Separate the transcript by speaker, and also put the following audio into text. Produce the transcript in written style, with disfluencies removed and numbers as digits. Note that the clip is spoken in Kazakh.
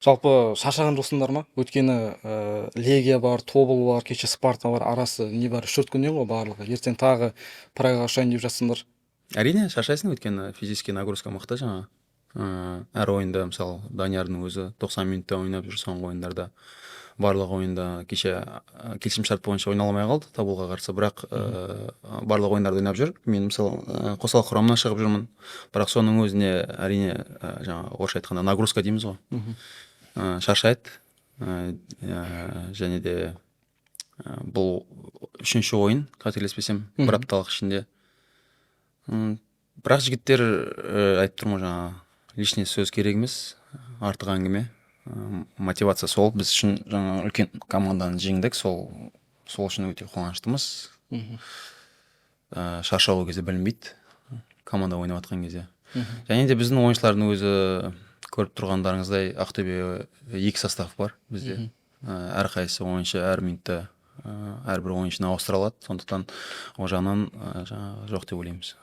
Speaker 1: Жалпы шаршаған жоқсыңдар ма? Өйткені Легия бар, Тобыл бар, кеше Спарта бар, арасы небәрі 3-4 күннен ғой барлығы. Ертең тағы Прагаға ұшайын деп жатсыңдар.
Speaker 2: Әрине шаршайсың, өйткені физический нагрузка мықты жаңа. Әр ойында мысалы Даниярдың өзі 90 минутта ойнап жүр, соңғы ойындарда барлық ойында кеше келісім шарт бойынша ойнала алмай қалды Тобылға қарсы, бірақ барлық ойындарды ойнап жүр. Мен мысалы қосалқы құрамынан шығып жүрмін, бірақ соның өзіне әрине жаңа орысша айтқанда нагрузка дейміз ғой. Шаршайды. Және де бұл үшінші ойын, қателеспесем, бір апталық ішінде. Бірақ жігіттер айтып тұрмын ғой, жаңа лишний сөз керек емес, артық әңгіме. Мотивация сол, біз үшін жаңа үлкен команданы жеңдік, сол үшін өте қуаныштымыз. Шаршау ол кезде білінбейді, команда ойнап жатқан кезде. Және де біздің ойыншылардың өзі көріп тұрғандарыңыздай Ақтөбе 2 состав бар бізде. Әрқайсысы ойыншы әр минутта әрбір ойыншыны ауыстыра алады, сондықтан ол жағынан жоқ деп ойлаймыз.